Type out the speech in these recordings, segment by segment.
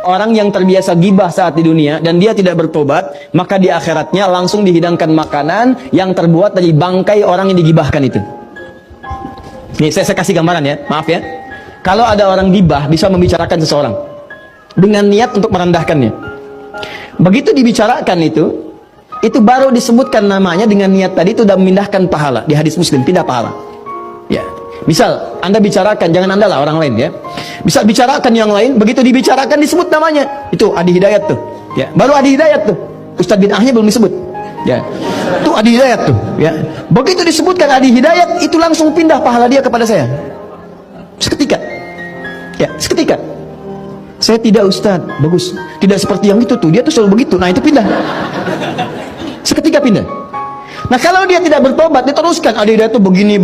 orang yang terbiasa gibah saat di dunia dan dia tidak bertobat, maka di akhiratnya langsung dihidangkan makanan yang terbuat dari bangkai orang yang digibahkan itu. Nih saya kasih gambaran ya, maaf ya. Kalau ada orang gibah bisa membicarakan seseorang dengan niat untuk merendahkannya. Begitu dibicarakan itu baru disebutkan namanya dengan niat tadi, itu sudah memindahkan pahala. Di hadis Muslim, pindah pahala. Ya. Misal Anda bicarakan, jangan Anda lah, orang lain ya. Bisa bicarakan yang lain, begitu dibicarakan disebut namanya. Itu Adi Hidayat tuh. Ya, baru Adi Hidayat tuh. Ustadz bid'ahnya belum disebut. Ya. Itu Adi Hidayat tuh, ya. Begitu disebutkan Adi Hidayat, itu langsung pindah pahala dia kepada saya. Seketika. Ya, seketika. Saya tidak Ustadz, bagus. Tidak seperti yang itu tuh, dia tuh selalu begitu. Nah, itu pindah. Seketika pindah. Nah, kalau dia tidak bertobat, diteruskan Adi Hidayat tuh begini,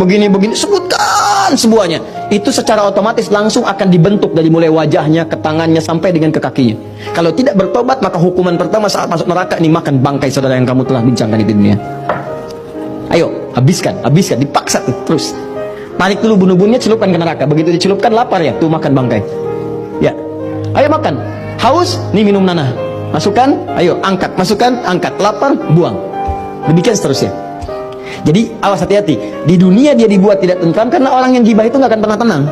sebutkan semuanya. Itu secara otomatis langsung akan dibentuk dari mulai wajahnya, ke tangannya, sampai dengan ke kakinya. Kalau tidak bertobat, maka hukuman pertama saat masuk neraka ini makan bangkai saudara yang kamu telah bincangkan di dunia. Ayo, habiskan, dipaksa tuh, terus. Tarik dulu bunuh-bunuhnya, celupkan ke neraka. Begitu dicelupkan, lapar ya, tuh makan bangkai. Ya, ayo makan. Haus, nih minum nanah. Masukkan, ayo angkat, masukkan, angkat. Lapar, buang. Demikian seterusnya. Jadi awas, hati-hati. Di dunia dia dibuat tidak tentram karena orang yang gibah itu nggak akan pernah tenang.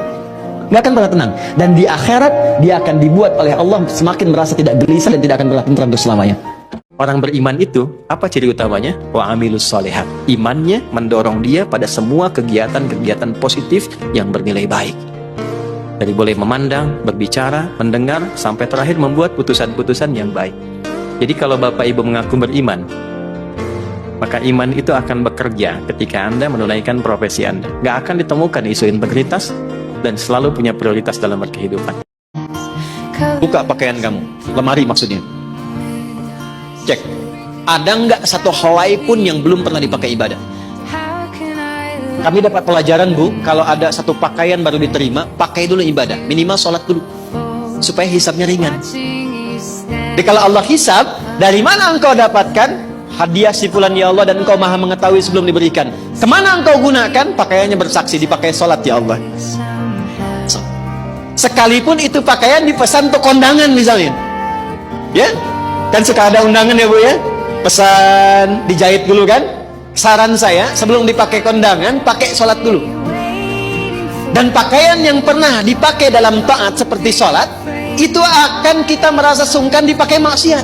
Nggak akan pernah tenang. Dan di akhirat dia akan dibuat oleh Allah semakin merasa tidak gelisah dan tidak akan pernah tentram untuk selamanya. Orang beriman itu apa ciri utamanya? Wa amilus sholihat. Imannya mendorong dia pada semua kegiatan-kegiatan positif yang bernilai baik. Dari boleh memandang, berbicara, mendengar, sampai terakhir membuat putusan-putusan yang baik. Jadi kalau Bapak Ibu mengaku beriman, maka iman itu akan bekerja ketika Anda menunaikan profesi Anda. Gak akan ditemukan isu integritas dan selalu punya prioritas dalam berkehidupan. Buka pakaian kamu, lemari maksudnya. Cek, ada nggak satu helai pun yang belum pernah dipakai ibadah? Kami dapat pelajaran Bu, kalau ada satu pakaian baru diterima, pakai dulu ibadah, minimal sholat dulu, supaya hisabnya ringan. Jadi kalau Allah hisab, dari mana engkau dapatkan? Hadiah sifulan ya Allah, dan engkau maha mengetahui sebelum diberikan. Kemana engkau gunakan? Pakaiannya bersaksi, dipakai sholat ya Allah. Sekalipun itu pakaian dipesan untuk kondangan misalnya, ya kan suka ada undangan ya Bu ya, pesan dijahit dulu kan. Saran saya, sebelum dipakai kondangan, pakai sholat dulu. Dan pakaian yang pernah dipakai dalam taat seperti sholat, itu akan kita merasa sungkan dipakai maksiat.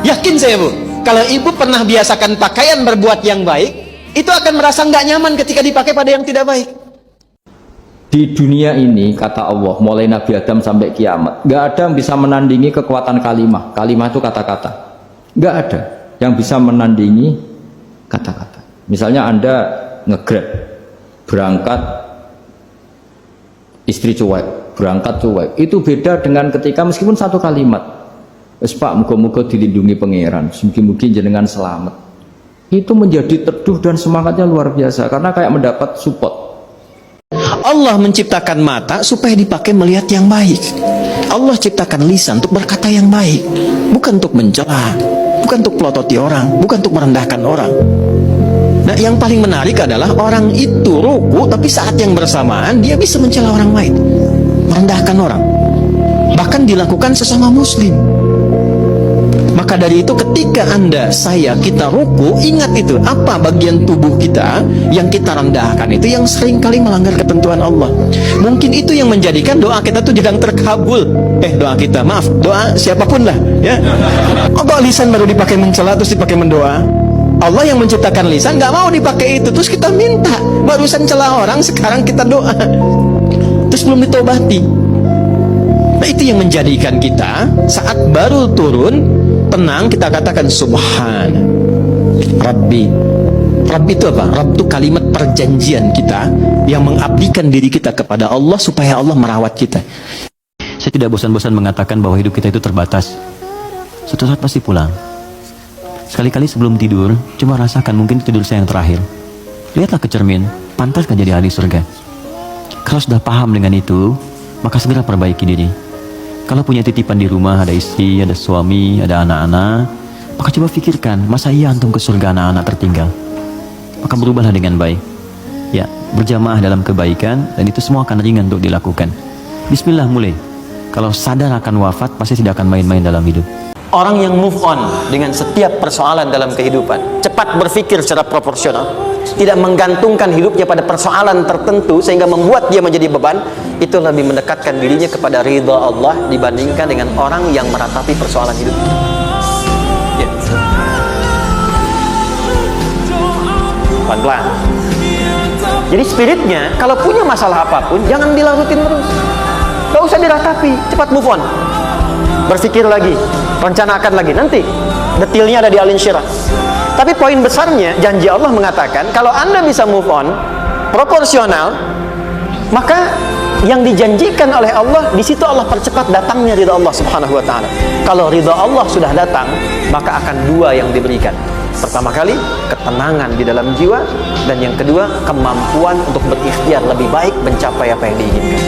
Yakin saya Bu, kalau ibu pernah biasakan pakaian berbuat yang baik, itu akan merasa nggak nyaman ketika dipakai pada yang tidak baik. Di dunia ini, kata Allah, mulai Nabi Adam sampai kiamat, nggak ada yang bisa menandingi kekuatan kalimah. Kalimah itu kata-kata. Nggak ada yang bisa menandingi kata-kata. Misalnya Anda nge-grab, berangkat, istri cuek, berangkat cuek. Itu beda dengan ketika meskipun satu kalimat. Wes Pak, muga-muga dilindungi pangeran, mungkin jenengan selamat. Itu menjadi teduh dan semangatnya luar biasa karena kayak mendapat support. Allah menciptakan mata supaya dipakai melihat yang baik. Allah ciptakan lisan untuk berkata yang baik, bukan untuk mencela, bukan untuk pelototi orang, bukan untuk merendahkan orang. Nah, yang paling menarik adalah orang itu ruku, tapi saat yang bersamaan dia bisa mencela orang lain, merendahkan orang, bahkan dilakukan sesama muslim. Maka dari itu ketika kita ruku, ingat itu, apa bagian tubuh kita yang kita rendahkan, itu yang sering kali melanggar ketentuan Allah. Mungkin itu yang menjadikan doa kita tuh jarang terkabul. Doa siapapun lah ya. Kok lisan baru dipakai mencela terus dipakai mendoa? Allah yang menciptakan lisan nggak mau dipakai itu, terus kita minta. Barusan celah orang, sekarang kita doa, terus belum ditobati. Nah, itu yang menjadikan kita saat baru turun tenang, kita katakan Subhan Rabbi. Rabbi itu apa? Rabb itu kalimat perjanjian kita yang mengabdikan diri kita kepada Allah supaya Allah merawat kita. Saya tidak bosan-bosan mengatakan bahwa hidup kita itu terbatas. Suatu saat pasti pulang. Sekali-kali sebelum tidur, cuma rasakan mungkin tidur saya yang terakhir. Lihatlah ke cermin, pantas kan jadi ahli surga. Kalau sudah paham dengan itu, maka segera perbaiki diri. Kalau punya titipan di rumah, ada istri, ada suami, ada anak-anak, maka coba pikirkan, masa iya antum ke surga anak-anak tertinggal? Maka berubahlah dengan baik. Ya, berjamaah dalam kebaikan, dan itu semua akan ringan untuk dilakukan. Bismillah, mulai. kalau sadar akan wafat, pasti tidak akan main-main dalam hidup. Orang yang move on dengan setiap persoalan dalam kehidupan, cepat berpikir secara proporsional, tidak menggantungkan hidupnya pada persoalan tertentu sehingga membuat dia menjadi beban, itu lebih mendekatkan dirinya kepada ridha Allah dibandingkan dengan orang yang meratapi persoalan hidup. Ya. Pelan-pelan. Jadi spiritnya, kalau punya masalah apapun, jangan dilarutin terus. Gak usah diratapi, cepat move on. Berpikir lagi, rencanakan lagi, nanti detailnya ada di Al-Insyirah. Tapi poin besarnya, janji Allah mengatakan kalau Anda bisa move on proporsional, maka yang dijanjikan oleh Allah, di situ Allah percepat datangnya ridha Allah Subhanahu wa taala. Kalau ridha Allah sudah datang, maka akan dua yang diberikan. Pertama kali, ketenangan di dalam jiwa, dan yang kedua, kemampuan untuk berikhtiar lebih baik mencapai apa yang diinginkan.